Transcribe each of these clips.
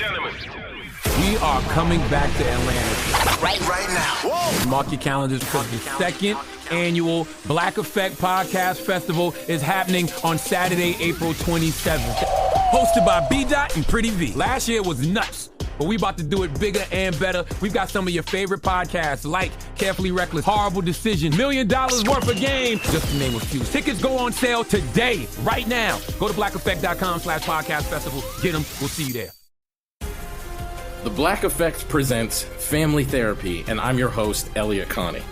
we are coming back to Atlanta. Right now. Whoa. Mark your calendars because the second annual Black Effect Podcast Festival is happening on Saturday, April 27th. Hosted by B-Dot and Pretty V. Last year was nuts, but we about to do it bigger and better. We've got some of your favorite podcasts like Carefully Reckless, Horrible Decision, $1 Million Worth of Game, just to name a few. Tickets go on sale today, right now. Go to blackeffect.com/podcast festival. Get them. We'll see you there. The Black Effect presents Family Therapy, and I'm your host, Elliot Connie.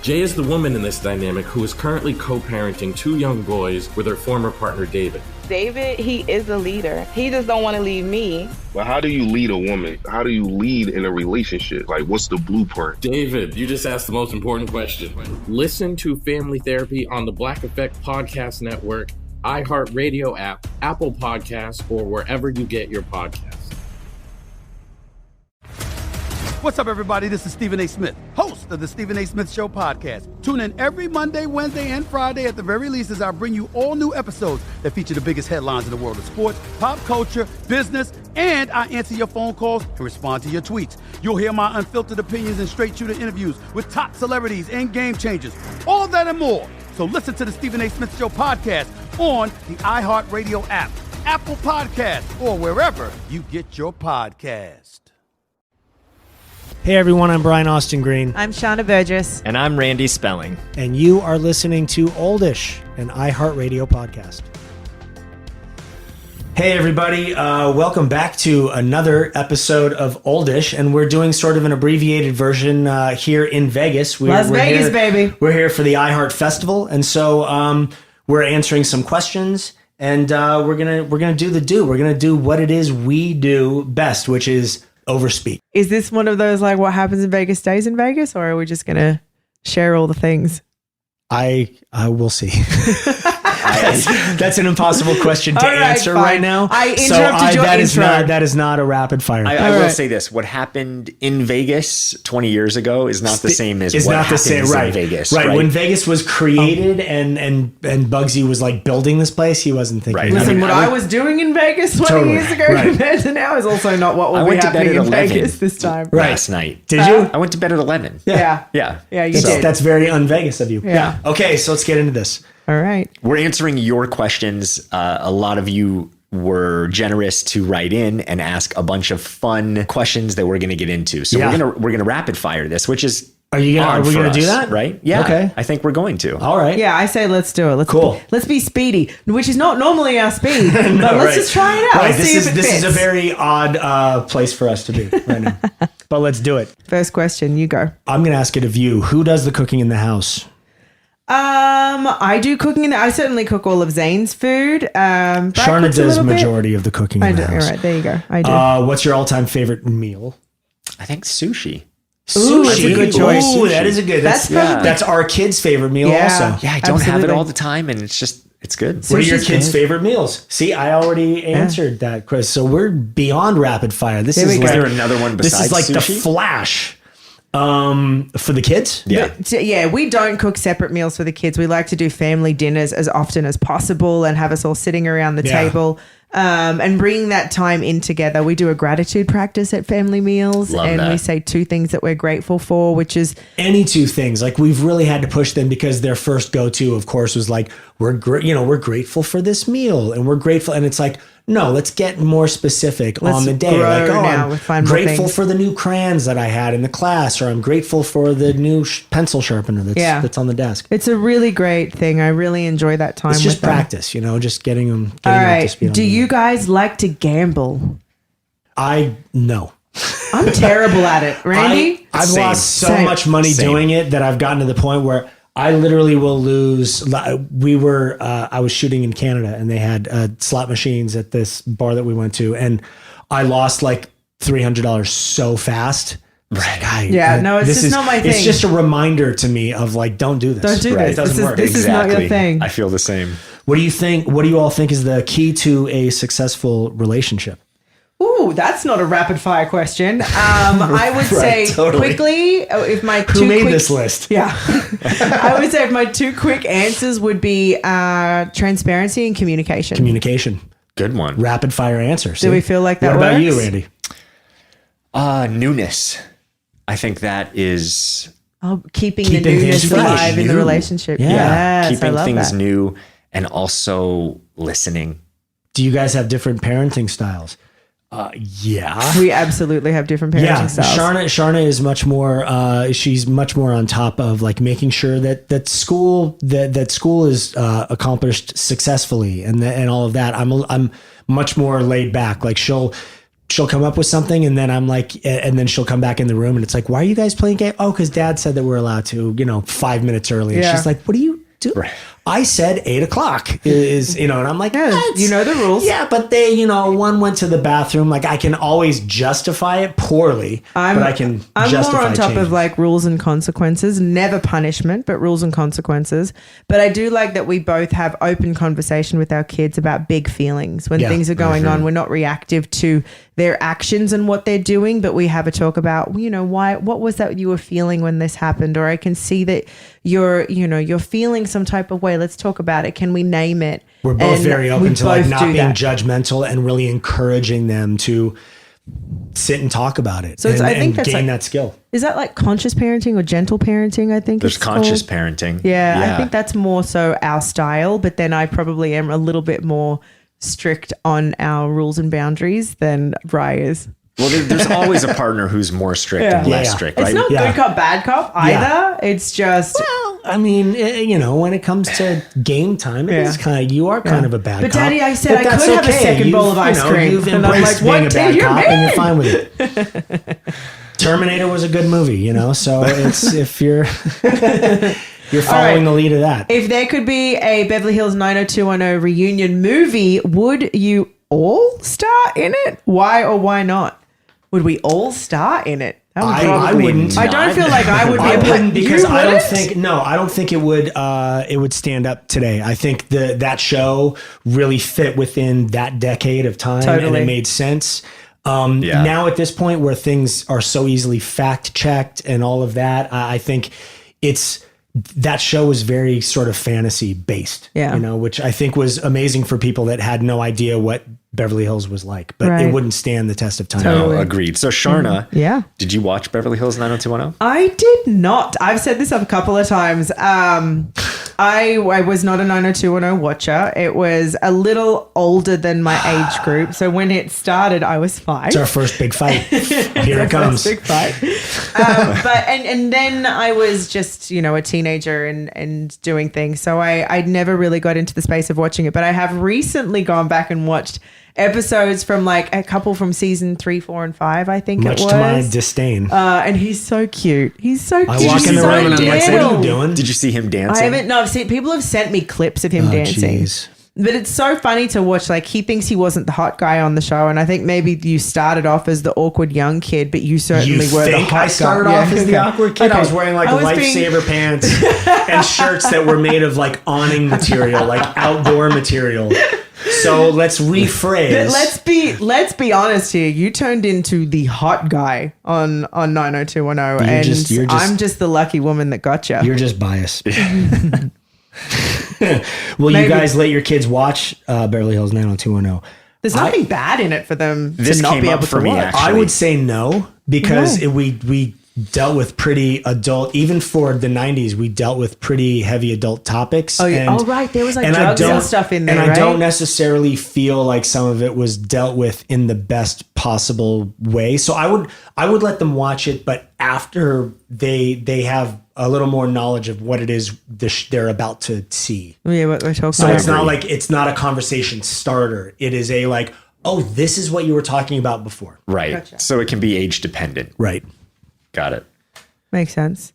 Jay is the woman in this dynamic who is currently co-parenting 2 young boys with her former partner, David. David, he is a leader. He just don't want to leave me. But how do you lead a woman? How do you lead in a relationship? Like, what's the blueprint? David, you just asked the most important question. Listen to Family Therapy on the Black Effect Podcast Network, iHeartRadio app, Apple Podcasts, or wherever you get your podcasts. What's up, everybody? This is Stephen A. Smith, host of the Stephen A. Smith Show podcast. Tune in every Monday, Wednesday, and Friday at the very least as I bring you all new episodes that feature the biggest headlines in the world of sports, pop culture, business, and I answer your phone calls and respond to your tweets. You'll hear my unfiltered opinions and straight-shooter interviews with top celebrities and game changers. All that and more. So listen to the Stephen A. Smith Show podcast on the iHeartRadio app, Apple Podcasts, or wherever you get your podcast. Hey everyone, I'm Brian Austin Green. I'm Sharna Burgess. And I'm Randy Spelling. And you are listening to Oldish, an iHeartRadio podcast. Hey everybody, welcome back to another episode of Oldish, and we're doing sort of an abbreviated version here in Vegas. Las Vegas, baby. We're here for the iHeart Festival, and so we're answering some questions, and we're gonna do the do. We're gonna do what it is we do best, which is overspeak. Is this one of those like what happens in Vegas stays in Vegas, or are we just going to share all the things? I will see. That's an impossible question to answer right now. I interrupted your intro. That is not a rapid fire. I will say this. What happened in Vegas 20 years ago is not the same as what happens in Vegas. Right. When Vegas was created and Bugsy was like building this place, he wasn't thinking. Right. Listen, what I was doing in Vegas 20 years ago compared to now is also not what will be happening in Vegas this time. Last night. Did you? I went to bed at 11. Yeah, you did. That's very un-Vegas of you. Yeah. Okay, so let's get into this. All right. We're answering your questions. A lot of you were generous to write in and ask a bunch of fun questions that we're going to get into. So we're gonna rapid fire this, which is are we gonna do that? Right? Yeah. Okay. I think we're going to. All right. Yeah, I say let's do it. Cool. Let's be speedy, which is not normally our speed, but let's just try it out. Right. Let's see if it This fits. is a very odd place for us to be right now. But let's do it. First question, you go. I'm going to ask it of you. Who does the cooking in the house? I do cooking. I certainly cook all of Zane's food. Sharna does majority of the cooking in the house. All right, there you go. I do. What's your all-time favorite meal? I think sushi. Ooh, that's a good choice. Ooh, that is a good. That's our kids' favorite meal also. Yeah, I don't have it all the time, and it's good. What are your kids' favorite meals? See, I already answered that, Chris. So we're beyond rapid fire. Is there another one besides This is like sushi? the Flash. For the kids? Yeah. We don't cook separate meals for the kids. We like to do family dinners as often as possible and have us all sitting around the table and bringing that time in together. We do a gratitude practice at family meals. We say 2 things that we're grateful for, which is any 2 things. Like we've really had to push them because their first go-to, of course, was like, we're grateful for this meal and we're grateful. And it's like, no, let's get more specific on the day. Like, I'm grateful for the new crayons that I had in the class, or I'm grateful for the new pencil sharpener that's on the desk. It's a really great thing. I really enjoy that time. It's just with practice, just getting them. All right. Up to speed. Do you guys like to gamble? No. I'm terrible at it. Randy? I've lost so much money doing it that I've gotten to the point where I literally will lose. I was shooting in Canada and they had slot machines at this bar that we went to, and I lost like $300 so fast. Right. This is not my thing. It's just a reminder to me of like, don't do this. Don't do this. It doesn't work. This is not your thing. I feel the same. What do you think? What do you all think is the key to a successful relationship? Ooh, that's not a rapid fire question. I would say quickly, if my Who made this list? Yeah. I would say if my 2 quick answers would be transparency and communication. Communication. Good one. Rapid fire answer. Do we feel like that What about works? you, Randy? Newness. I think that is keeping the newness alive in the relationship. Yes, keeping I love things that. new and also listening. Do you guys have different parenting styles? Yeah. We absolutely have different parenting styles. Sharna is much more. She's much more on top of like making sure that school is accomplished successfully and all of that. I'm much more laid back. Like she'll come up with something and then I'm like, and then she'll come back in the room and it's like, why are you guys playing game? Oh, because Dad said that we're allowed to, 5 minutes early. And she's like, what do you do? Right. I said 8:00 is, and I'm like, you know the rules. Yeah, but they, one went to the bathroom. Like I can always justify it poorly, but I can justify more on top changes. of like rules and consequences, never punishment, but rules and consequences. But I do like that we both have open conversation with our kids about big feelings. When things are going on, we're not reactive to their actions and what they're doing, but we have a talk about, what was that you were feeling when this happened? Or I can see that you're feeling some type of way. Let's talk about it. Can we name it? We're both very open to like not being judgmental and really encouraging them to sit and talk about it. So I think that's gain that skill. Is that like conscious parenting or gentle parenting? I think there's conscious parenting. Yeah, I think that's more so our style. But then I probably am a little bit more strict on our rules and boundaries than Bri is. Well, there's always a partner who's more strict and less strict, right? It's not good cop, bad cop either. Yeah. It's just... Well, I mean, when it comes to game time, it is kind of, you are kind of a bad cop. But Daddy, I said I could have a second bowl of ice cream. You've embraced being a bad cop and you're fine with it. Terminator was a good movie, so it's if you're... You're following the lead of that. If there could be a Beverly Hills 90210 reunion movie, would you all star in it? Why or why not? Would we all star in it? I wouldn't. I don't feel like I would be. I wouldn't because I don't think it would stand up today. I think that show really fit within that decade of time and it made sense. Now at this point where things are so easily fact checked and all of that, I think that show was very sort of fantasy based, which I think was amazing for people that had no idea what Beverly Hills was like, but it wouldn't stand the test of time. Totally. No, agreed. So Sharna, did you watch Beverly Hills 90210? I did not. I've said this a couple of times. I was not a 90210 watcher. It was a little older than my age group. So when it started, I was 5. It's our first big fight. Here it comes. Big fight. And then I was just, a teenager and doing things. So I never really got into the space of watching it. But I have recently gone back and watched episodes from like a couple from season 3, 4, and 5, I think Much it was. to my disdain. And he's so cute. He's so cute. I walk in the room and I'm like, what are you doing? Did you see him dancing? I haven't. No, people have sent me clips of him dancing. Geez. But it's so funny to watch. Like, he thinks he wasn't the hot guy on the show, and I think maybe you started off as the awkward young kid, but you certainly were the hot guy. I started off as the awkward kid. I was wearing like lifesaver pants and shirts that were made of like awning material, like outdoor material. So let's rephrase. But let's be honest here. You turned into the hot guy on 90210, and I'm just the lucky woman that got you. You're just biased. Will you guys let your kids watch Beverly Hills 90210? There's nothing bad in it for them to not be able to watch. Actually. I would say no, because we dealt with pretty adult, even for the 90s, we dealt with pretty heavy adult topics. Right. There was like drugs and stuff in there, and I don't necessarily feel like some of it was dealt with in the best possible way. So I would let them watch it, but after they have a little more knowledge of what it is they're about to see. Yeah, what we're talking about. So it's not a conversation starter. It is a like, oh, this is what you were talking about before. Right. Gotcha. So it can be age dependent. Right. Got it. Makes sense.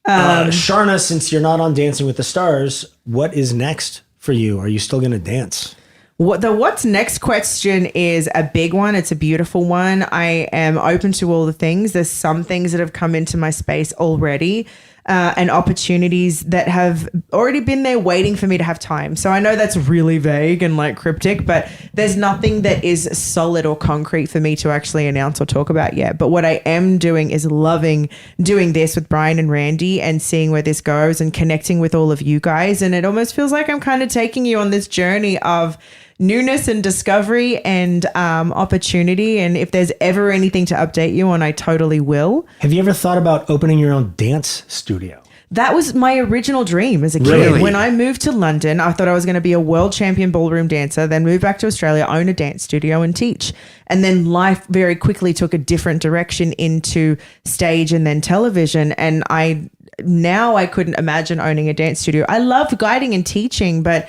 Sharna, since you're not on Dancing with the Stars, what is next for you? Are you still going to dance? What's next question is a big one. It's a beautiful one. I am open to all the things. There's some things that have come into my space already. And opportunities that have already been there waiting for me to have time. So I know that's really vague and like cryptic, but there's nothing that is solid or concrete for me to actually announce or talk about yet. But what I am doing is loving doing this with Brian and Randy and seeing where this goes and connecting with all of you guys. And it almost feels like I'm kind of taking you on this journey of newness and discovery and opportunity. And if there's ever anything to update you on, I totally will. Have you ever thought about opening your own dance studio? That was my original dream as a kid. Really? When I moved to London, I thought I was going to be a world champion ballroom dancer, then move back to Australia, own a dance studio and teach. And then life very quickly took a different direction into stage and then television. And now I couldn't imagine owning a dance studio. I love guiding and teaching, but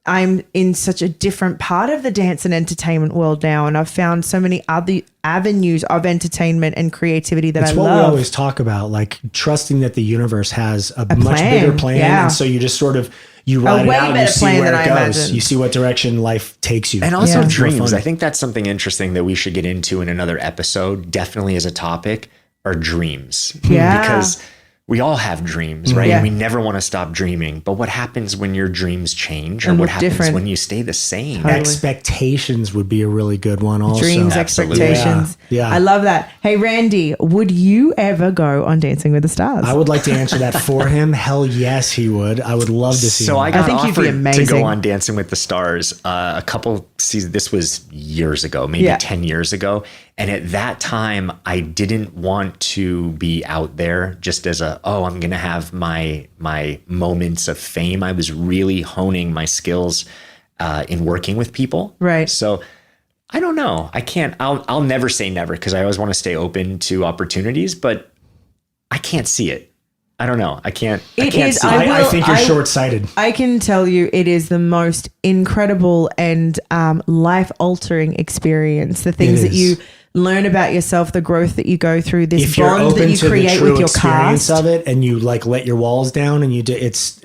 I'm in such a different part of the dance and entertainment world now. And I've found so many other avenues of entertainment and creativity that It's I what love. we always talk about, like trusting that the universe has a much plan, bigger plan. yeah. And so you just sort of, you ride it way out and you better see plan where than it I goes. imagined. You see what direction life takes you. And also Yeah. dreams. Fun. I think that's something interesting that we should get into in another episode, definitely as a topic, are dreams. Yeah. Because we all have dreams, right? Yeah. And we never want to stop dreaming. But what happens when your dreams change, or And what look happens different. when you stay the same? Totally. Expectations would be a really good one also. Dreams, Absolutely. expectations. Yeah. I love that. Hey, Randy, would you ever go on Dancing with the Stars? I would like to answer that for him. Hell yes, he would. I would love to see So him. I got think you'd be offered to amazing. go on Dancing with the Stars a couple seasons. This was years ago, maybe Yeah. 10 years ago. And at that time, I didn't want to be out there just as I'm going to have my moments of fame. I was really honing my skills in working with people. Right. So I don't know. I'll never say never, because I always want to stay open to opportunities, but I can't see it. I don't know. I can't see it. I think you're short-sighted. I can tell you it is the most incredible and life-altering experience. The things that you learn about yourself, the growth that you go through, this If you're bond open that you to the create true with your experience cast. of it, and you like let your walls down, and you do, it's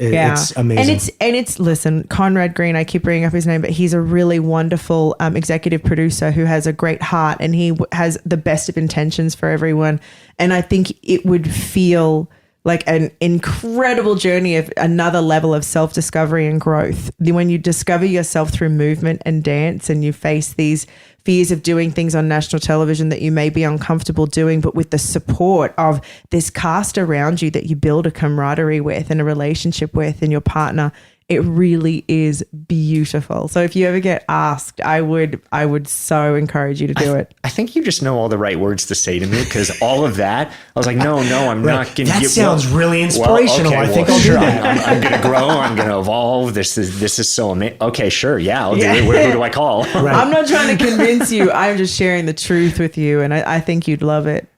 amazing. And it's listen, Conrad Green, I keep bringing up his name, but he's a really wonderful executive producer who has a great heart, and he has the best of intentions for everyone. And I think it would feel like an incredible journey of another level of self-discovery and growth. When you discover yourself through movement and dance, and you face these fears of doing things on national television that you may be uncomfortable doing, but with the support of this cast around you that you build a camaraderie with and a relationship with and your partner, it really is beautiful. So if you ever get asked, I would so encourage you to do it. I think you just know all the right words to say to me, because all of that, I was like, no, I'm not going to. That sounds really inspirational. I think I'll do that. I'm going to grow. I'm going to evolve. This is so amazing. Okay, sure. Yeah, I'll do it. Who do I call? Right. I'm not trying to convince you. I'm just sharing the truth with you. And I think you'd love it.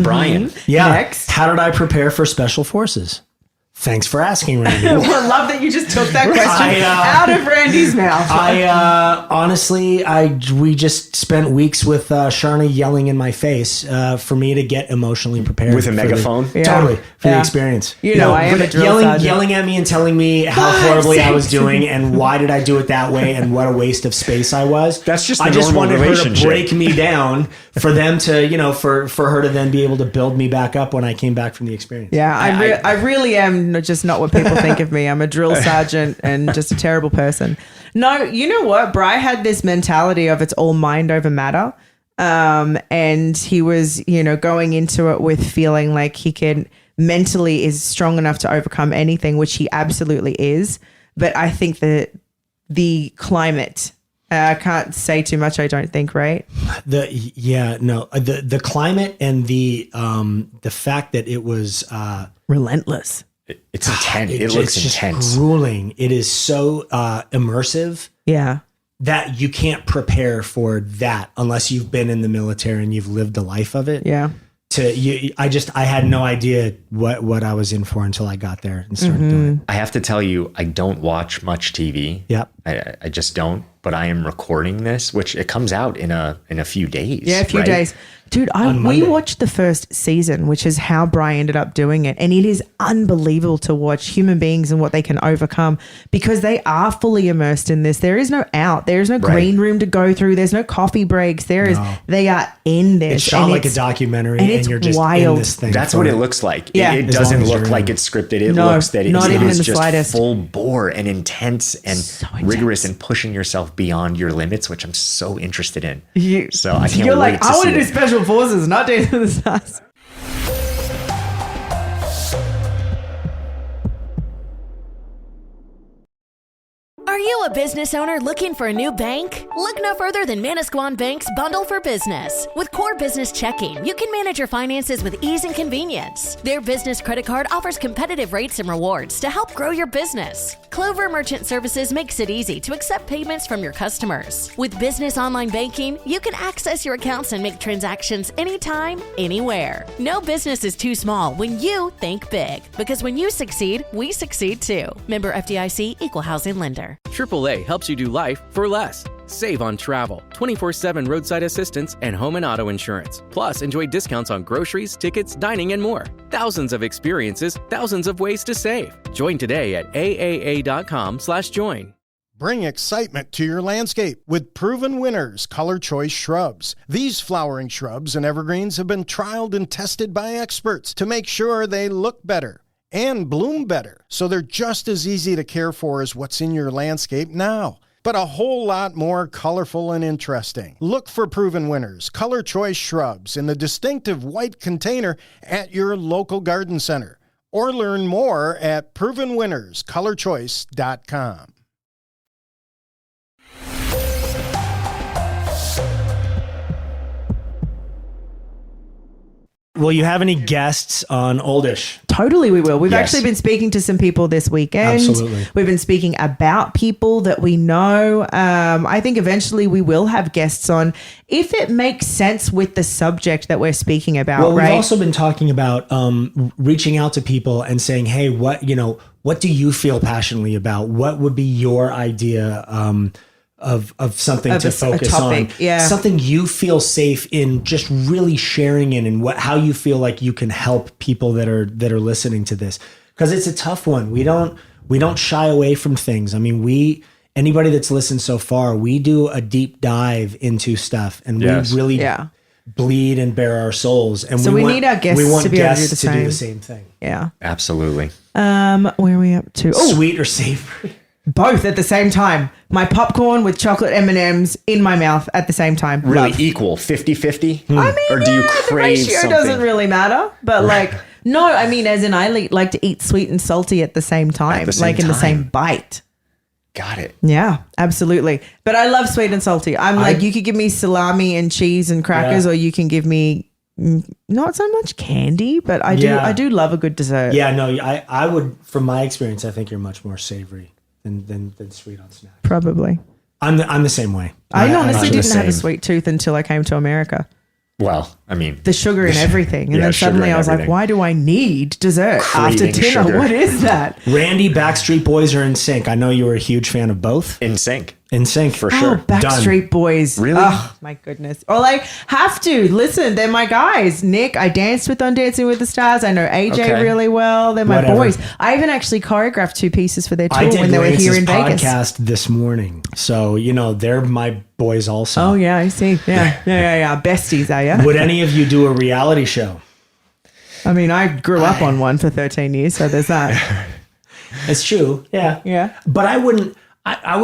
Brian. Yeah. Next. How did I prepare for special forces? Thanks for asking, Randy. I love that you just took that question out of Randy's mouth. Honestly, we just spent weeks with Sharna yelling in my face for me to get emotionally prepared With a megaphone? Totally for the experience. You know, I am a drill sergeant. Yelling at me and telling me how horribly I was doing and why did I do it that way and what a waste of space I was. That's just I the just normal wanted her to relationship. break me down for them to, for her to then be able to build me back up when I came back from the experience. Yeah, I really am just not what people think of me. I'm a drill sergeant and just a terrible person. No, you know what? Bri had this mentality of it's all mind over matter. And he was, going into it with feeling like he can mentally is strong enough to overcome anything, which he absolutely is. But I think that the climate, I can't say too much, I don't think, right? The climate and the fact that it was Relentless. It's intense. It looks just intense. grueling. It is so immersive. Yeah. That you can't prepare for that unless you've been in the military and you've lived a life of it. Yeah. I had no idea what I was in for until I got there and started doing it. I have to tell you, I don't watch much TV. Yep. I just don't. But I am recording this, which it comes out in a few days. Yeah, a few right? days. Dude, we watched the first season, which is how Bri ended up doing it. And it is unbelievable to watch human beings and what they can overcome because they are fully immersed in this. There is no out. There is no green room to go through. There's no coffee breaks. They are in this. It's shot like a documentary and you're just wild. in this thing. That's what it looks like. Yeah. It As doesn't long as look you're like in. it's scripted. It No, looks that not it even is in the just slightest. full bore and intense and So intense. rigorous and pushing yourself beyond your limits, which I'm so interested in. So I can't You're wait like, to I want see to do it. special forces, not Dancing with the Stars. Are you a business owner looking for a new bank? Look no further than Manasquan Bank's Bundle for Business. With core business checking, you can manage your finances with ease and convenience. Their business credit card offers competitive rates and rewards to help grow your business. Clover Merchant Services makes it easy to accept payments from your customers. With business online banking, you can access your accounts and make transactions anytime, anywhere. No business is too small when you think big. Because when you succeed, we succeed too. Member FDIC, Equal Housing Lender. AAA helps you do life for less. Save on travel, 24/7 roadside assistance, and home and auto insurance. Plus, enjoy discounts on groceries, tickets, dining, and more. Thousands of experiences, thousands of ways to save. Join today at aaa.com/join. Bring excitement to your landscape with Proven Winners Color Choice Shrubs. These flowering shrubs and evergreens have been trialed and tested by experts to make sure they look better and bloom better, so they're just as easy to care for as what's in your landscape now, but a whole lot more colorful and interesting. Look for Proven Winners Color Choice Shrubs in the distinctive white container at your local garden center, or learn more at provenwinnerscolorchoice.com. Will you have any guests on Oldish? Totally, we will. We've Yes. actually been speaking to some people this weekend. Absolutely. We've been speaking about people that we know. I think eventually we will have guests on if it makes sense with the subject that we're speaking about, Well, right? we've also been talking about reaching out to people and saying, hey, what do you feel passionately about? What would be your idea of something Of to a focus topic, on? yeah. Something you feel safe in just really sharing in, and how you feel like you can help people that are listening to this. Because it's a tough one. We don't shy away from things. I mean, anybody that's listened so far, we do a deep dive into stuff, and we really bleed and bare our souls. And so we need our guests to be able to do the same thing. Yeah. Absolutely. Where are we up to? Oh, Sweet or savory? both at the same time. My popcorn with chocolate M&Ms in my mouth at the same time. Really Love. equal, 50-50? I mean, or do you the crave ratio something? doesn't really matter, but no, I mean, as in I like to eat sweet and salty at the same time, the in the same bite. Got it. Yeah, absolutely. But I love sweet and salty. You could give me salami and cheese and crackers, or you can give me not so much candy, but I do love a good dessert. Yeah, no, I would, from my experience, I think you're much more savory than sweet on snacks. Probably. I'm the same way. I honestly didn't have a sweet tooth until I came to America. Well, I mean, the sugar in everything. And then suddenly I was like, why do I need dessert after dinner? Sugar. What is that? Randy, Backstreet Boys, or NSYNC? I know you were a huge fan of both. NSYNC. NSYNC for sure. Backstreet Boys. Really? Oh, my goodness. Or have to. Listen, they're my guys. Nick, I danced with on Dancing with the Stars. I know AJ really well. They're my boys. I even actually choreographed 2 pieces for their tour when they were here in Vegas. Podcast this morning. So, they're my boys also. Oh, yeah, I see. Yeah. Besties, are you? Would any of you do a reality show? I mean, I grew up on one for 13 years, so there's that. It's true. Yeah. Yeah. But I wouldn't. I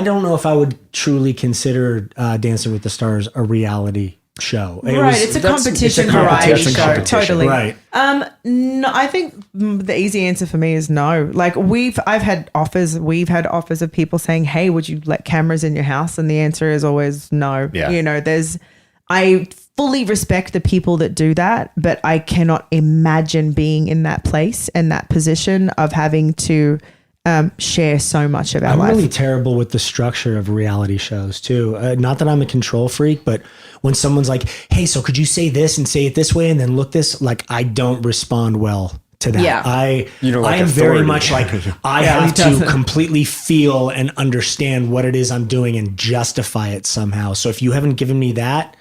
don't know if I would truly consider Dancing with the Stars a reality show. It's a competition variety show. Totally. Right. No, I think the easy answer for me is no. I've had offers. We've had offers of people saying, "Hey, would you let cameras in your house?" And the answer is always no. Yeah. I fully respect the people that do that, but I cannot imagine being in that place and that position of having to share so much of our life. I'm really terrible with the structure of reality shows too. Not that I'm a control freak, but when someone's like, "Hey, so could you say this and say it this way and then look this?" I don't respond well to that. Yeah. I am very much I have to completely feel and understand what it is I'm doing and justify it somehow. So if you haven't given me that,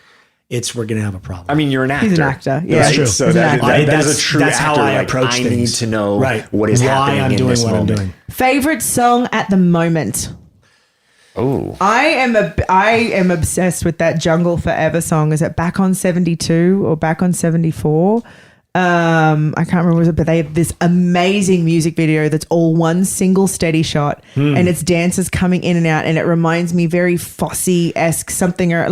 we're gonna have a problem. I mean, you're an actor. He's an actor. Yeah, that's true. So that is a true that's actor. how I approach I things. need to know what is why happening I'm in doing this what moment. I'm doing. Favorite song at the moment. Oh, I am obsessed with that Jungle Forever song. Is it Back on 72 or Back on 74? I can't remember, but they have this amazing music video that's all one single steady shot, and it's dancers coming in and out, and it reminds me very Fosse-esque something, or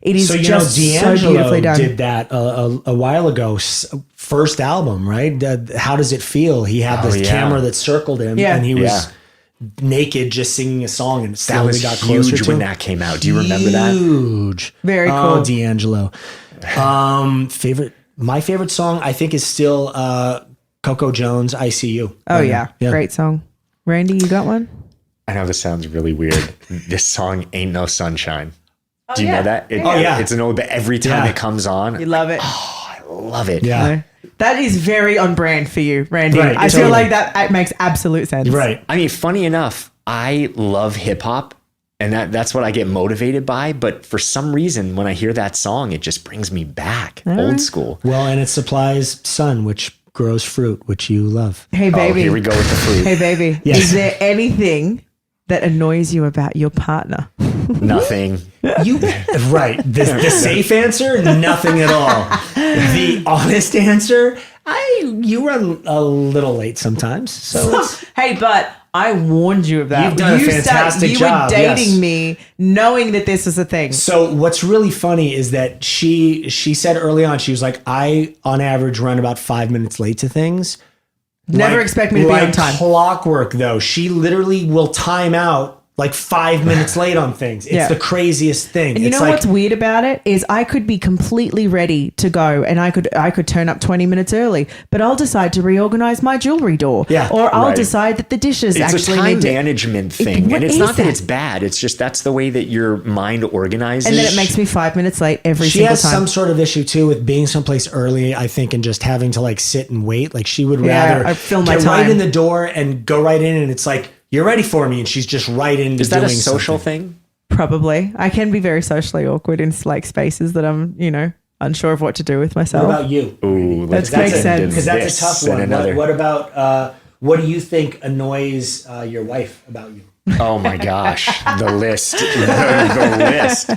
it is so just so D'Angelo beautifully done. did that a while ago. First album, right? How Does It Feel? He had this camera that circled him, and he was naked just singing a song, and it That slowly was got closer huge to when him. that came out. Do you remember that? Huge. Very cool. Oh, D'Angelo. My favorite song, I think, is still Coco Jones, I See You. Oh, yeah. Great song. Randy, you got one? I know this sounds really weird. This song Ain't No Sunshine. Do you know that? It's an old, but every time it comes on, You love it. I love it. Yeah. That is very on brand for you, Randy. Right, I feel totally. like that makes absolute sense. Right. I mean, funny enough, I love hip hop, and that's what I get motivated by. But for some reason, when I hear that song, it just brings me back, old school. Well, and it supplies sun, which grows fruit, which you love. Hey, Oh, baby. here we go with the fruit. Hey, baby. Yes. Is there anything that annoys you about your partner? Nothing. You right. The safe answer, nothing at all. The honest answer, you run a little late sometimes. So it's, Hey, but I warned you of that. You've done a fantastic you job, were dating yes. me knowing that this was a thing. so what's really funny is that she said early on, she was like, I on average run about 5 minutes late to things. Never expect me to be on time. Clockwork though. She literally will time out like 5 minutes late on things. It's the craziest thing. And you it's know like, what's weird about it is I could be completely ready to go and I could turn up 20 minutes early, but I'll decide to reorganize my jewelry door. Yeah. Or I'll Right. decide that the dishes It's actually a time need to... management thing. What And it's is not that that? it's bad. It's just that's the way that your mind organizes. And then it makes me 5 minutes late every she single has time. some sort of issue too with being someplace early, I think, and just having to like sit and wait. Like she would Yeah, rather I fill my get right time. in the door and go right in, and it's like, you're ready for me, and she's just right into Is that doing a social something. thing? Probably. I can be very socially awkward in like spaces that I'm, unsure of what to do with myself. What about you? Ooh, That makes sense. Because that's a tough one. What about what do you think annoys your wife about you? Oh my gosh, the list, the list.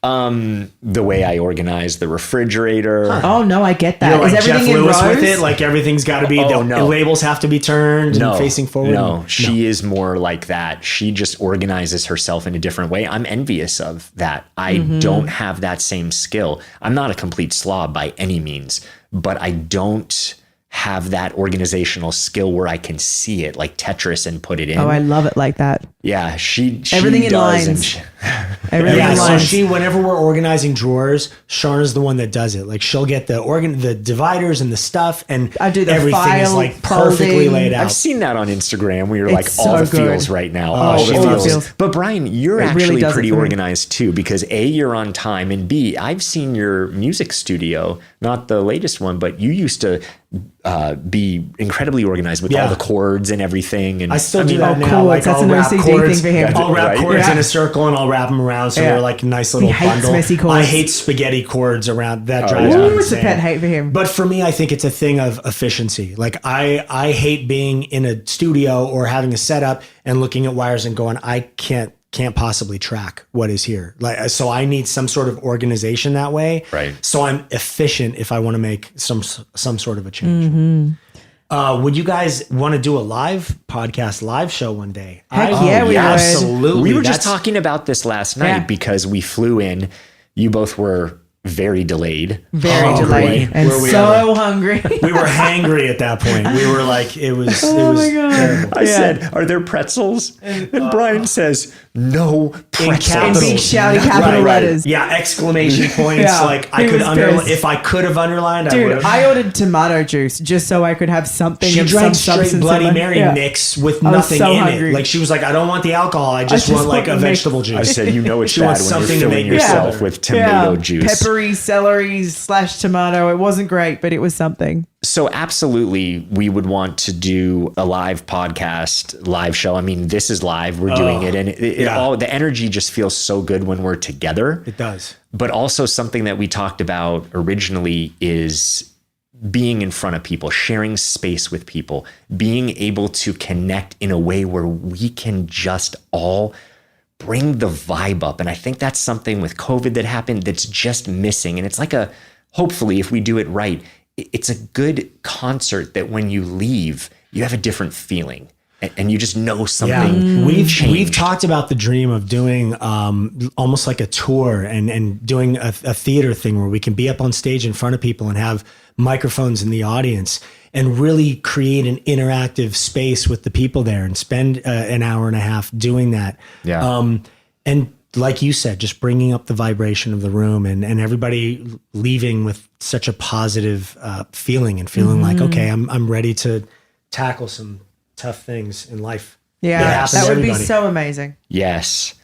The way I organize the refrigerator. Oh no, I get that. You're like Is everything Jeff in Lewis rows? with it. Like everything's got to be. Oh, the no. labels have to be turned and facing forward. No, she is more like that. She just organizes herself in a different way. I'm envious of that. I don't have that same skill. I'm not a complete slob by any means, but I don't have that organizational skill where I can see it like Tetris and put it in. Oh, I love it like that. Yeah, she Everything in does. lines. Everything Yeah, in so lines. whenever we're organizing drawers, Sharna's the one that does it. Like she'll get the dividers and the stuff, and I do the everything is file like perfectly folding. laid out. I've seen that on Instagram where you're like It's all so the good. feels right now. Oh, all she the loves feels. it. But Brian, you're It really actually does it pretty for me. organized too, because A, you're on time, and B, I've seen your music studio, not the latest one, but you used to be incredibly organized with all the chords and everything. And I still do that Oh, now. chords. Like That's I'll an wrap OCD chords. thing for him. I'll wrap Right? chords Yeah. in a circle and I'll wrap them around so Yeah. they're like a nice little He hates bundle. messy chords. I hate spaghetti chords around. That drives me Ooh, it's a insane. pet hate for him. But for me, I think it's a thing of efficiency. Like I hate being in a studio or having a setup and looking at wires and going, I can't possibly track what is here. Like, so I need some sort of organization that way. Right. So I'm efficient if I want to make some sort of a change. Would you guys want to do a live show one day? Heck yeah, we would. Absolutely. we were just That's- talking about this last night Yeah. because we flew in. You both were very delayed. Very delayed boy. and Were we so hungry. We were hangry at that point. We were like, it was Oh my God. terrible. I said, "Are there pretzels?" And Brian says, "No pretzels." capitals. In big shouty capital letters. Yeah, exclamation points. Yeah, Like I he could was underline. pissed. If I could have underlined, I would Dude, have. I ordered tomato juice just so I could have something She of drank some straight substance Bloody in my- Mary Yeah. mix with I was nothing so in hungry. it. Like she was like, I don't want the alcohol. I just want like want a the mix. vegetable juice. I said, "You know it's She bad wants when you're something to filling make it yourself better. with tomato Yeah. juice." Peppery celery / tomato. It wasn't great, but it was something. So absolutely, we would want to do a live podcast, live show. I mean, this is live. We're doing it, and it yeah. all the energy just feels so good when we're together. It does. But also something that we talked about originally is being in front of people, sharing space with people, being able to connect in a way where we can just all bring the vibe up. And I think that's something with COVID that happened that's just missing. And it's like hopefully if we do it right, it's a good concert that when you leave, you have a different feeling and you just know something. We've talked about the dream of doing almost like a tour and doing a theater thing where we can be up on stage in front of people and have microphones in the audience. and really create an interactive space with the people there and spend an hour and a half doing that. Yeah. And like you said, just bringing up the vibration of the room and everybody leaving with such a positive feeling and feeling like, okay, I'm ready to tackle some tough things in life. Yeah, that would be so amazing. Yes.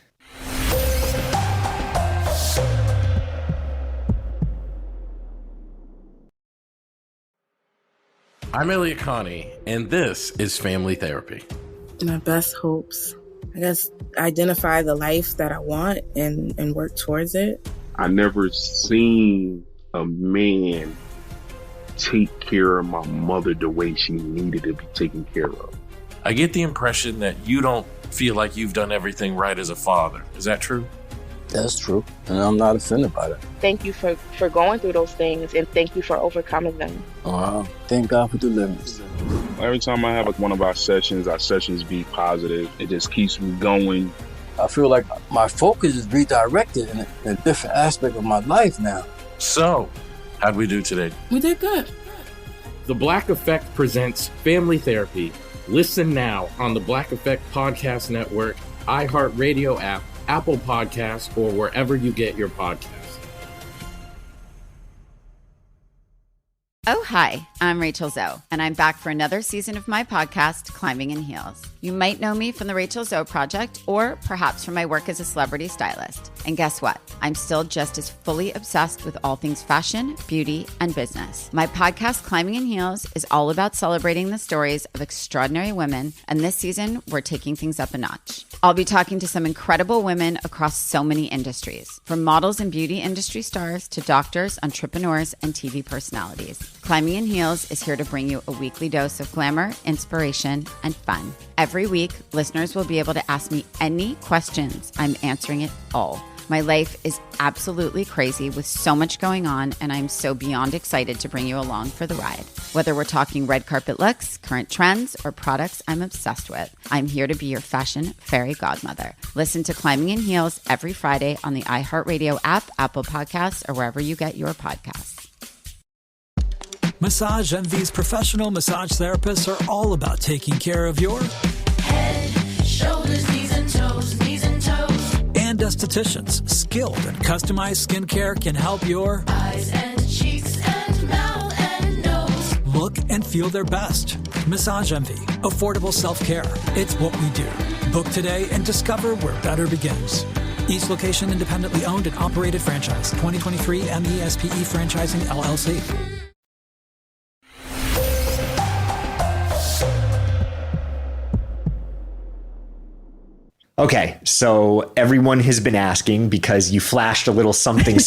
I'm Elliot Connie, and this is Family Therapy. My best hopes, I guess, identify the life that I want and work towards it. I never seen a man take care of my mother the way she needed to be taken care of. I get the impression that you don't feel like you've done everything right as a father. Is that true? That's true, and I'm not offended by that. Thank you for going through those things, and thank you for overcoming them. Thank God for deliverance. Every time I have one of our sessions be positive. It just keeps me going. I feel like my focus is redirected in a different aspect of my life now. So, how'd we do today? We did good. The Black Effect presents Family Therapy. Listen now on the Black Effect Podcast Network, iHeartRadio app, Apple Podcasts, or wherever you get your podcasts. Oh, hi, I'm Rachel Zoe, and I'm back for another season of my podcast, Climbing in Heels. You might know me from the Rachel Zoe Project, or perhaps from my work as a celebrity stylist. And guess what? I'm still just as fully obsessed with all things fashion, beauty, and business. My podcast, Climbing in Heels, is all about celebrating the stories of extraordinary women, and this season, we're taking things up a notch. I'll be talking to some incredible women across so many industries, from models and beauty industry stars to doctors, entrepreneurs, and TV personalities. Climbing in Heels is here to bring you a weekly dose of glamour, inspiration, and fun. Every week, listeners will be able to ask me any questions. I'm answering it all. My life is absolutely crazy with so much going on, and I'm so beyond excited to bring you along for the ride. Whether we're talking red carpet looks, current trends, or products I'm obsessed with, I'm here to be your fashion fairy godmother. Listen to Climbing in Heels every Friday on the iHeartRadio app, Apple Podcasts, or wherever you get your podcasts. Massage Envy's professional massage therapists are all about taking care of your head, shoulders, knees and toes, and estheticians skilled in customized skincare can help your eyes and cheeks and mouth and nose look and feel their best. Massage Envy, affordable self-care. It's what we do. Book today and discover where better begins. Each location independently owned and operated franchise. 2023 MESPE Franchising LLC. Okay, so everyone has been asking because you flashed a little something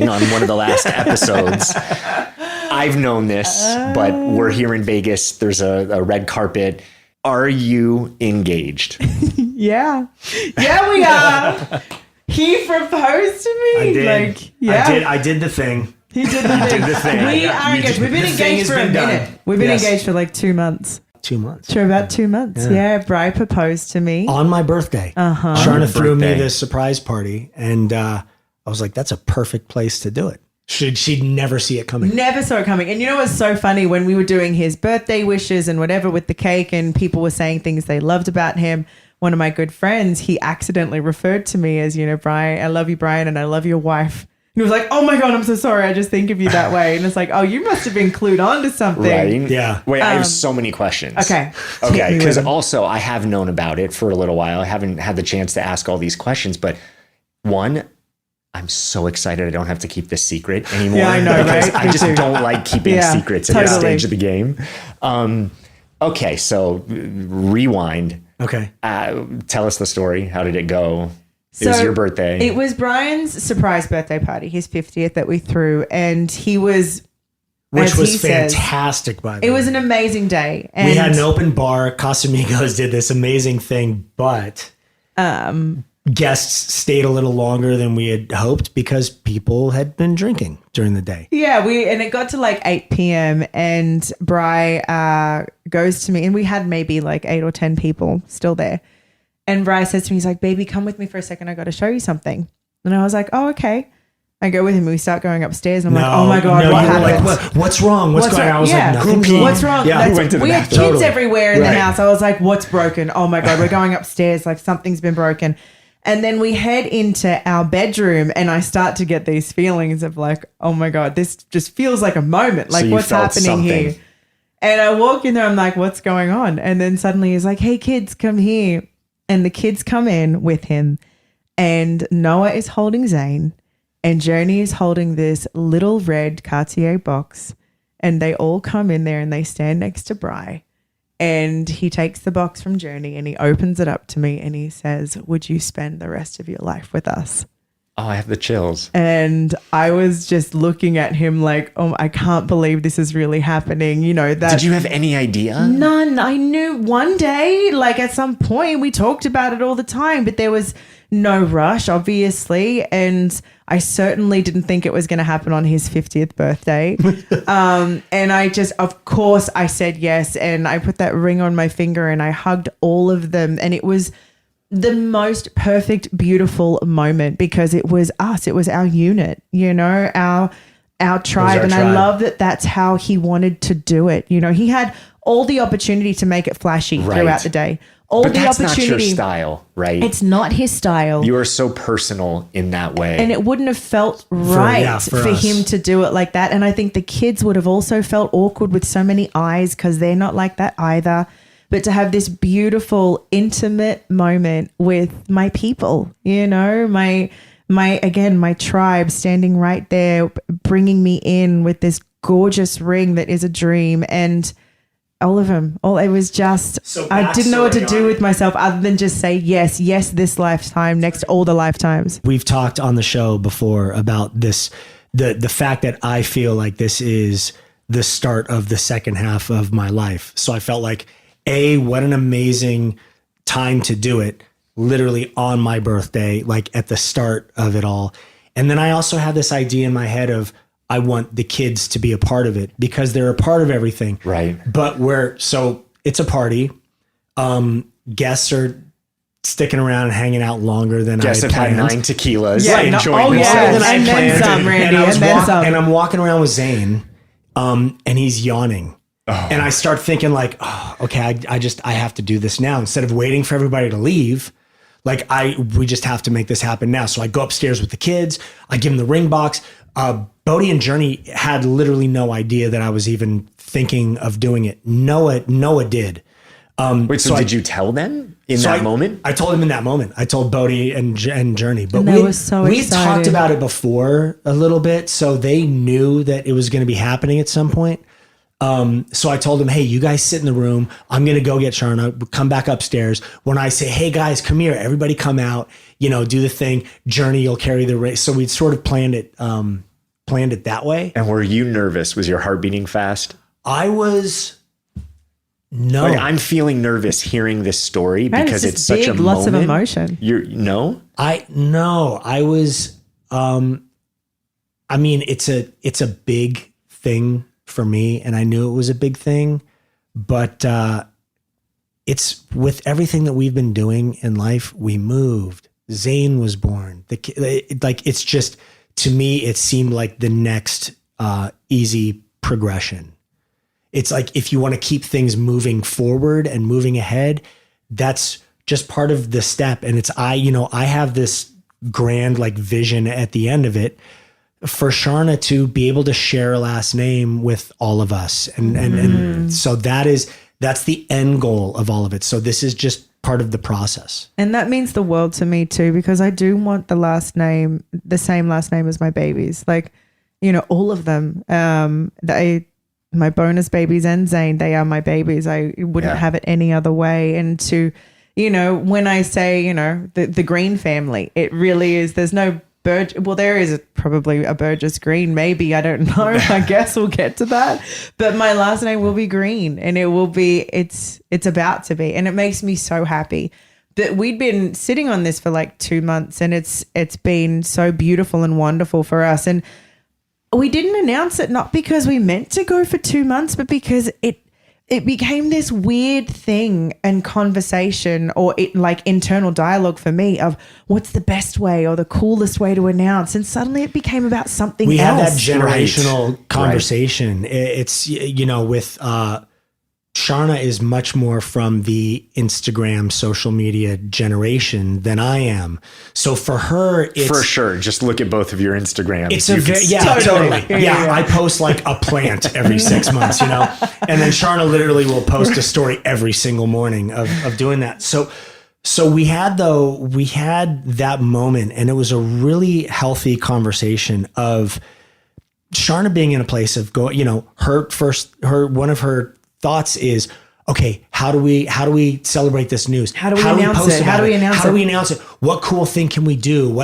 on one of the last episodes. I've known this, but we're here in Vegas. There's a red carpet. Are you engaged? Yeah, we are. He proposed to me. I did. Like, yeah. I did the thing. He did the thing. We are engaged. We've been engaged for a minute. We've been engaged for like 2 months. 2 months. For about 2 months. Yeah. Bri proposed to me. On my birthday. Sharna threw me this surprise party, and I was like, that's a perfect place to do it. She'd never see it coming. Never saw it coming. And you know what's so funny? When we were doing his birthday wishes and whatever with the cake, and people were saying things they loved about him, one of my good friends, he accidentally referred to me as, Brian, I love you, Brian, and I love your wife. And he was like, oh my God, I'm so sorry. I just think of you that way. And it's like, oh, you must have been clued on to something. Right? Yeah. Wait, I have so many questions. Okay. Because also I have known about it for a little while. I haven't had the chance to ask all these questions, but one, I'm so excited I don't have to keep this secret anymore. Yeah, I know, because right? I just don't like keeping secrets at this stage of the game. Okay, so rewind. Okay. Tell us the story. How did it go? It was your birthday. It was Brian's surprise birthday party, his 50th that we threw. And he was, which was fantastic, by the way. It was an amazing day. And we had an open bar. Casamigos did this amazing thing, but guests stayed a little longer than we had hoped because people had been drinking during the day. Yeah, and it got to like 8 p.m. and Bri goes to me, and we had maybe like 8 or 10 people still there. And Bri says to me, he's like, baby, come with me for a second. I got to show you something. And I was like, oh, okay. I go with him and we start going upstairs and I'm like, oh my God, what happened? Like, what's wrong? What's going on? I was like, nothing's wrong. What's wrong? Yeah, we had kids everywhere in the house. I was like, what's broken? Oh my God, we're going upstairs. Like something's been broken. And then we head into our bedroom and I start to get these feelings of like, oh my God, this just feels like a moment. Like, so what's happening here? And I walk in there, I'm like, what's going on? And then suddenly he's like, hey kids, come here. And the kids come in with him and Noah is holding Zane and Journey is holding this little red Cartier box and they all come in there and they stand next to Bri. And he takes the box from Journey and he opens it up to me and he says, would you spend the rest of your life with us? Oh, I have the chills. And I was just looking at him like, oh, I can't believe this is really happening. You know, that. Did you have any idea? None. I knew one day, like at some point, we talked about it all the time, but there was no rush, obviously. And I certainly didn't think it was going to happen on his 50th birthday. And I just, of course, I said yes. And I put that ring on my finger and I hugged all of them. And it was the most perfect, beautiful moment because it was us. It was our unit, you know, our tribe. And I love that that's how he wanted to do it. You know, he had all the opportunity to make it flashy throughout the day. But that's not your style, right? It's not his style. You are so personal in that way. And it wouldn't have felt right for him to do it like that. And I think the kids would have also felt awkward with so many eyes because they're not like that either. But to have this beautiful, intimate moment with my people, you know, my tribe standing right there, bringing me in with this gorgeous ring that is a dream. And all of them, it was just, I didn't know what to do with myself other than just say, yes, this lifetime, next to all the lifetimes. We've talked on the show before about this, the fact that I feel like this is the start of the second half of my life. So I felt like, what an amazing time to do it, literally on my birthday, like at the start of it all. And then I also have this idea in my head of, I want the kids to be a part of it because they're a part of everything. Right. But so it's a party. Guests are sticking around and hanging out longer than Guests I planned. have had 9 tequilas. Yeah, enjoying themselves. And then some, Randy, and I'm walking around with Zane, and he's yawning. Oh. And I start thinking like, oh, okay, I have to do this now instead of waiting for everybody to leave. Like we just have to make this happen now. So I go upstairs with the kids. I give them the ring box. Bodhi and Journey had literally no idea that I was even thinking of doing it. Noah did. Wait, so did you tell them in that moment? I told them in that moment. I told Bodhi and Journey, but we talked about it before a little bit, so they knew that it was going to be happening at some point. So I told them, hey, you guys sit in the room. I'm going to go get Sharna, come back upstairs. When I say, hey guys, come here, everybody come out, you know, do the thing. Journey, you'll carry the race. So we'd sort of planned it that way. And were you nervous? Was your heart beating fast? I was. No, like, I'm feeling nervous hearing this story because it's such a moment. Lots of emotion. I was, I mean, it's a big thing for me, and I knew it was a big thing, but it's with everything that we've been doing in life. We moved. Zane was born. It's just, to me, it seemed like the next easy progression. It's like if you want to keep things moving forward and moving ahead, that's just part of the step. And I have this grand like vision at the end of it for Sharna to be able to share a last name with all of us. And so that's the end goal of all of it. So this is just part of the process. And that means the world to me too, because I do want the same last name as my babies. Like, you know, all of them, my bonus babies and Zane, they are my babies. I wouldn't have it any other way. And to, you know, when I say, you know, the Green family, it really is, there's no there is probably a Burgess Green, maybe, I don't know. I guess we'll get to that. But my last name will be Green, and it will be, it's about to be. And it makes me so happy. But we'd been sitting on this for like 2 months, and it's been so beautiful and wonderful for us. And we didn't announce it, not because we meant to go for 2 months, but because it became this weird thing and conversation or like internal dialogue for me of what's the best way or the coolest way to announce. And suddenly it became about something we else. had that generational conversation. It's, with Sharna is much more from the Instagram social media generation than I am. So for her, it's for sure. Just look at both of your Instagrams. It's totally. Yeah, I post like a plant every 6 months, and then Sharna literally will post a story every single morning of doing that. So we had that moment, and it was a really healthy conversation of Sharna being in a place of going, one of her thoughts is, okay, how do we celebrate this news? How do we announce it? How do we announce it? What cool thing can we do?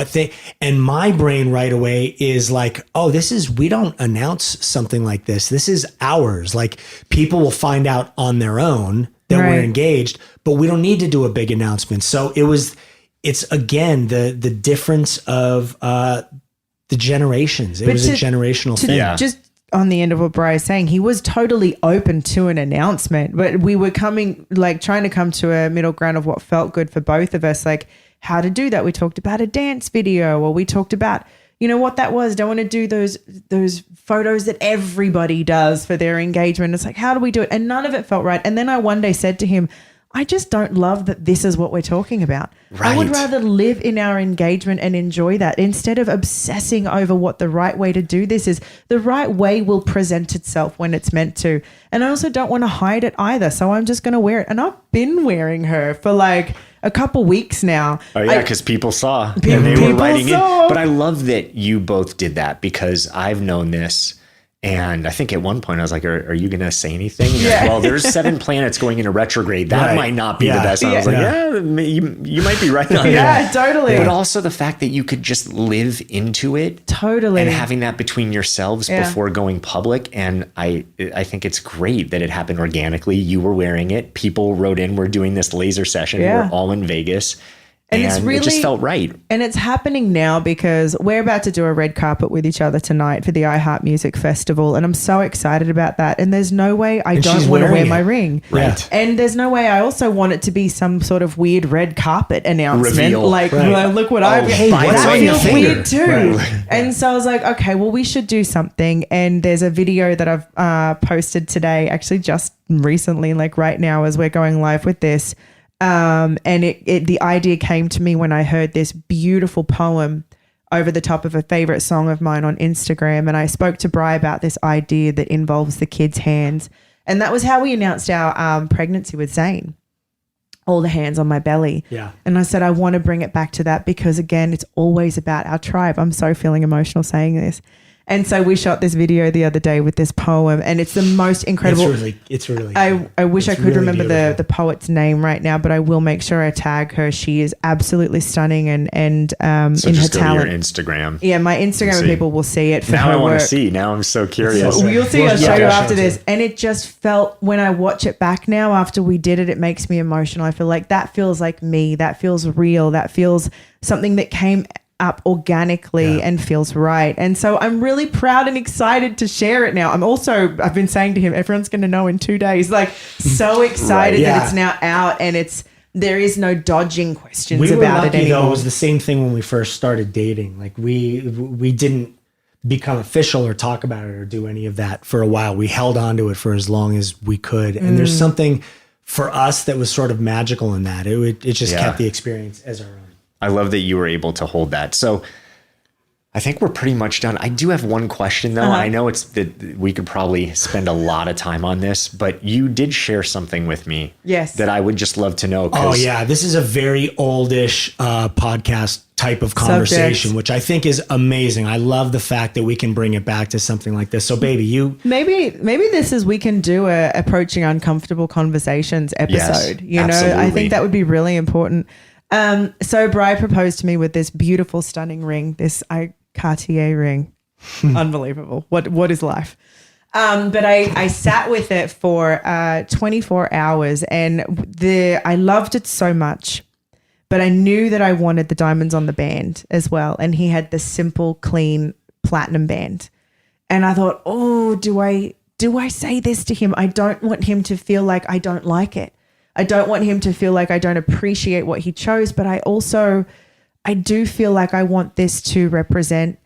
And my brain right away is like, oh, we don't announce something like this. This is ours. Like people will find out on their own that we're engaged, but we don't need to do a big announcement. So it's again, the difference of the generations. It was a generational thing. Just on the end of what Brian's saying, he was totally open to an announcement, but we were trying to come to a middle ground of what felt good for both of us, like how to do that. We talked about a dance video, or we talked about, what that was. Don't want to do those photos that everybody does for their engagement. It's like, how do we do it? And none of it felt right. And then I one day said to him, I just don't love that this is what we're talking about. Right. I would rather live in our engagement and enjoy that instead of obsessing over what the right way to do this is. The right way will present itself when it's meant to. And I also don't want to hide it either. So I'm just going to wear it. And I've been wearing her for like a couple weeks now. Oh yeah, because people saw and they were writing in. But I love that you both did that, because I've known this. And I think at one point I was like, are you going to say anything? Like, well, there's 7 planets going into retrograde. That might not be the best. And I was like, you might be right on that. Yeah, totally. But also the fact that you could just live into it. Totally. And having that between yourselves before going public. And I think it's great that it happened organically. You were wearing it. People wrote in, we're doing this laser session. We're all in Vegas. And it just felt right. And it's happening now because we're about to do a red carpet with each other tonight for the iHeart Music Festival. And I'm so excited about that. And there's no way I don't want to wear my ring. Right. And there's no way I also want it to be some sort of weird red carpet announcement. Reveal. Like, look what I've got. That feels weird too. Right. And so I was like, okay, well, we should do something. And there's a video that I've posted today, actually just recently, like right now as we're going live with this. And the idea came to me when I heard this beautiful poem over the top of a favorite song of mine on Instagram. And I spoke to Bri about this idea that involves the kids' hands. And that was how we announced our pregnancy with Zane. All the hands on my belly. Yeah. And I said, I want to bring it back to that because, again, it's always about our tribe. I'm so feeling emotional saying this. And so we shot this video the other day with this poem, and it's the most incredible. It's really. I wish I could really remember the poet's name right now, but I will make sure I tag her. She is absolutely stunning, and so in just her go talent. To your Instagram. Yeah, my Instagram people will see it. For now her I want work. to see. Now I'm so curious. So you'll see. I'll show you after this. And it just felt, when I watch it back now after we did it, it makes me emotional. I feel like that feels like me. That feels real. That feels something that came up organically and feels right. And so I'm really proud and excited to share it now. I've been saying to him, everyone's going to know in 2 days, like so excited that it's now out, and there is no dodging questions about it anymore. Though, it was the same thing when we first started dating. Like we didn't become official or talk about it or do any of that for a while. We held on to it for as long as we could. And there's something for us that was sort of magical in that. It just kept the experience as our own. I love that you were able to hold that. So I think we're pretty much done. I do have one question though. I know it's that we could probably spend a lot of time on this, but you did share something with me. Yes. That I would just love to know. Oh yeah. This is a very oldish podcast type of conversation, which I think is amazing. I love the fact that we can bring it back to something like this. So baby, maybe this is, we can do a approaching uncomfortable conversations episode. Yes, absolutely. I think that would be really important. So Bri proposed to me with this beautiful, stunning ring, this Cartier ring. Unbelievable. What is life? But I sat with it for 24 hours, and I loved it so much, but I knew that I wanted the diamonds on the band as well. And he had the simple, clean platinum band. And I thought, do I do I say this to him? I don't want him to feel like I don't like it. I don't want him to feel like I don't appreciate what he chose, but I do feel like I want this to represent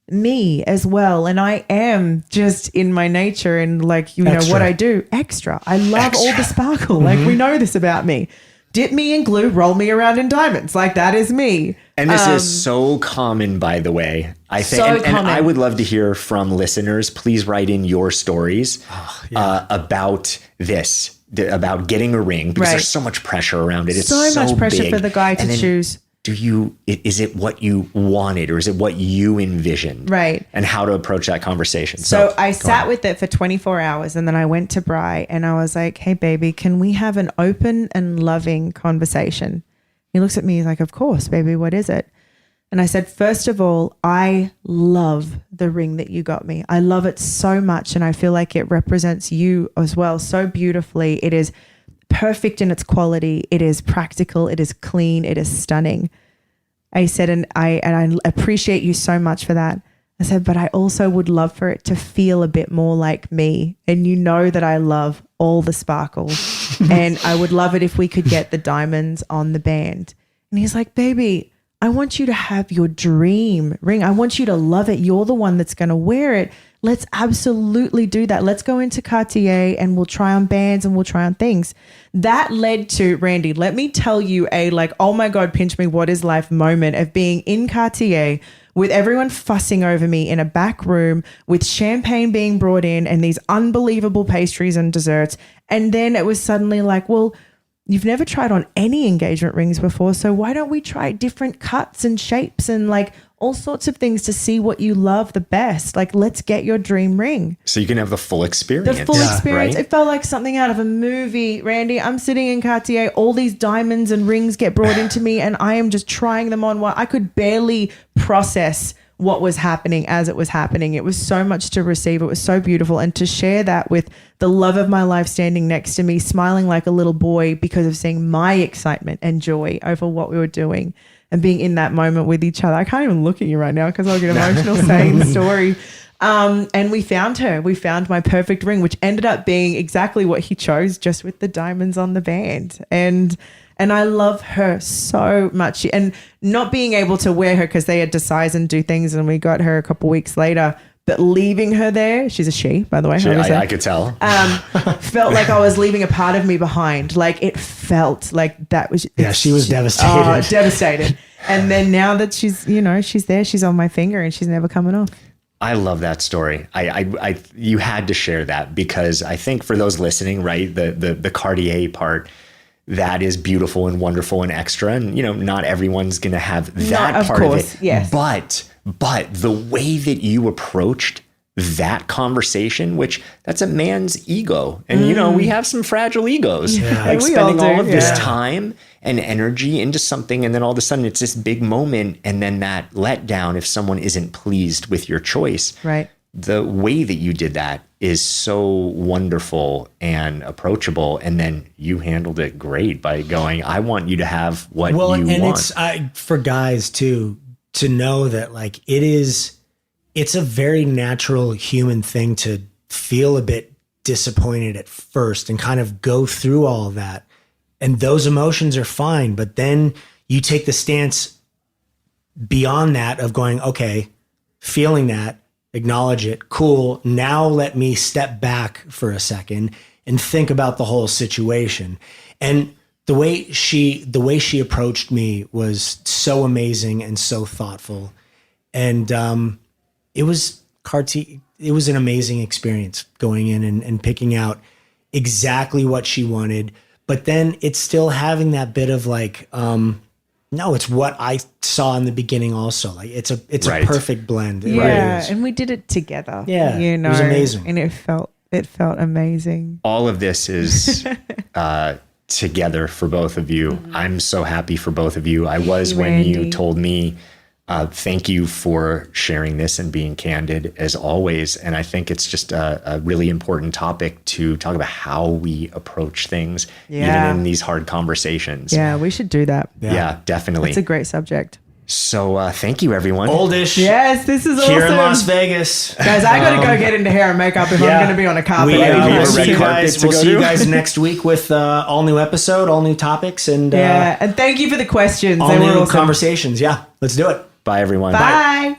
me as well. And I am just in my nature and like, you know, what I do, extra. I love all the sparkle. Like we know this about me. Dip me in glue, roll me around in diamonds. Like that is me. And this is so common, by the way. I think, so and I would love to hear from listeners. Please write in your stories about this, about getting a ring, because there's so much pressure around it. It's so much pressure big. for the guy to choose. Is it what you wanted or is it what you envisioned? Right. And how to approach that conversation. So I sat with it for 24 hours and then I went to Bri and I was like, hey, baby, can we have an open and loving conversation? He looks at me, he's like, of course, baby, what is it? And I said, first of all, I love the ring that you got me. I love it so much and I feel like it represents you as well so beautifully. It is perfect in its quality. It is practical. It is clean. It is stunning. I said, and I appreciate you so much for that. I said, but I also would love for it to feel a bit more like me. And you know that I love all the sparkle and I would love it if we could get the diamonds on the band. And he's like, baby, I want you to have your dream ring. I want you to love it. You're the one that's going to wear it. Let's absolutely do that. Let's go into Cartier and we'll try on bands and we'll try on things. That led to, Randy, let me tell you a like, oh my God, pinch me, what is life moment of being in Cartier with everyone fussing over me in a back room with champagne being brought in and these unbelievable pastries and desserts. And then it was suddenly like, well, you've never tried on any engagement rings before. So why don't we try different cuts and shapes and like all sorts of things to see what you love the best. Like, let's get your dream ring. So you can have the full experience. The full experience. Right? It felt like something out of a movie, Randy. I'm sitting in Cartier. All these diamonds and rings get brought into me and I am just trying them on. I could barely process what was happening as it was happening. It was so much to receive. It was so beautiful. And to share that with the love of my life standing next to me, smiling like a little boy because of seeing my excitement and joy over what we were doing and being in that moment with each other. I can't even look at you right now because I'll get emotional saying the story. And we found her. We found my perfect ring, which ended up being exactly what he chose, just with the diamonds on the band. And I love her so much. And not being able to wear her because they had to size and do things and we got her a couple weeks later, but leaving her there, she's a she, by the way. I could tell. Felt like I was leaving a part of me behind. Like it felt like that was. Yeah, she was devastated. Oh, devastated. And then now that she's, you know, she's there, she's on my finger and she's never coming off. I love that story. You had to share that because I think for those listening, right, the Cartier part, that is beautiful and wonderful and extra. And, you know, not everyone's going to have that part of it. Yes. But the way that you approached that conversation, which that's a man's ego. And, you know, we have some fragile egos. Yeah. Like We spending all do, all of this yeah. time and energy into something. And then all of a sudden it's this big moment. And then that letdown if someone isn't pleased with your choice. Right. The way that you did that is so wonderful and approachable. And then you handled it great by going, I want you to have what you want. It's for guys too, to know that like it's a very natural human thing to feel a bit disappointed at first and kind of go through all of that. And those emotions are fine. But then you take the stance beyond that of going, okay, feeling that, acknowledge it. Cool. Now let me step back for a second and think about the whole situation. And the way she approached me was so amazing and so thoughtful. And it was an amazing experience going in and picking out exactly what she wanted. But then it's still having that bit of like, no, it's what I saw in the beginning also. Like it's a perfect blend. It really is. And we did it together. Yeah, you know, it was amazing. And it felt amazing. All of this is together for both of you. Mm-hmm. I'm so happy for both of you. I was when Randy. you told me, thank you for sharing this and being candid as always. And I think it's just a really important topic to talk about how we approach things, even in these hard conversations. Yeah, we should do that. Yeah, definitely. It's a great subject. So thank you, everyone. Oldish. Yes, this is Here awesome. in Las Vegas. Guys, I got to go get into hair and makeup if I'm going to be on a carpet. We'll see you carpet guys. We'll see you guys next week with all new episode, all new topics, and and thank you for the questions. all They were new awesome. conversations. Yeah, let's do it. Bye, everyone. Bye.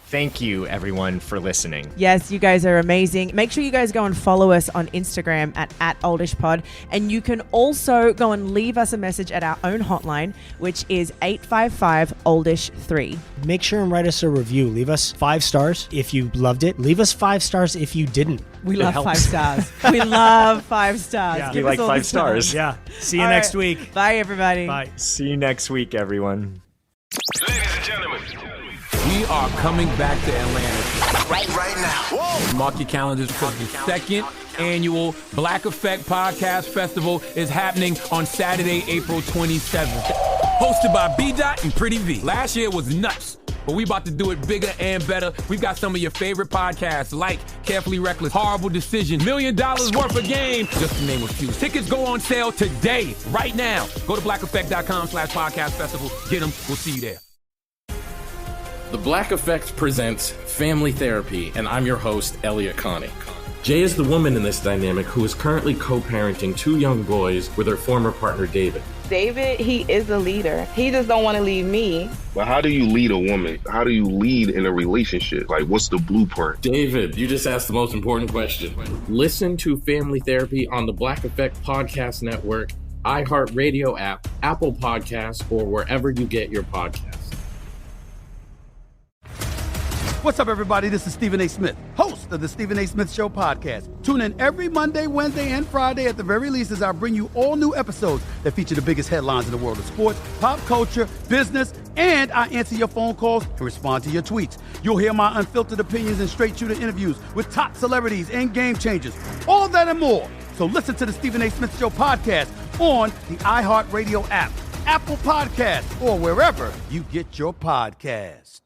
Thank you, everyone, for listening. Yes, you guys are amazing. Make sure you guys go and follow us on Instagram at @oldishpod. And you can also go and leave us a message at our own hotline, which is 855-OLDISH3. Make sure and write us a review. Leave us 5 stars if you loved it. Leave us 5 stars if you didn't. We It love helps. 5 stars. We love 5 stars. Yeah. Give We us like all 5 the stars. Yeah. See you All next right. week. Bye, everybody. Bye. See you next week, everyone. We are coming back to Atlanta right now. Mark your calendars because the second annual Black Effect Podcast Festival is happening on Saturday, April 27th. Hosted by B-Dot and Pretty V. Last year was nuts, but we about to do it bigger and better. We've got some of your favorite podcasts like Carefully Reckless, Horrible Decision, $1 Million Worth of Game, just to name a few. Tickets go on sale today, right now. Go to blackeffect.com/podcast festival. Get them. We'll see you there. The Black Effect presents Family Therapy, and I'm your host, Elliot Connie. Jay is the woman in this dynamic who is currently co-parenting 2 young boys with her former partner, David. David, he is a leader. He just don't want to leave me. But how do you lead a woman? How do you lead in a relationship? Like, what's the blueprint? David, you just asked the most important question. Listen to Family Therapy on the Black Effect Podcast Network, iHeartRadio app, Apple Podcasts, or wherever you get your podcasts. What's up, everybody? This is Stephen A. Smith, host of the Stephen A. Smith Show podcast. Tune in every Monday, Wednesday, and Friday at the very least as I bring you all new episodes that feature the biggest headlines in the world of sports, pop culture, business, and I answer your phone calls and respond to your tweets. You'll hear my unfiltered opinions and straight-shooter interviews with top celebrities and game changers. All that and more. So listen to the Stephen A. Smith Show podcast on the iHeartRadio app, Apple Podcasts, or wherever you get your podcasts.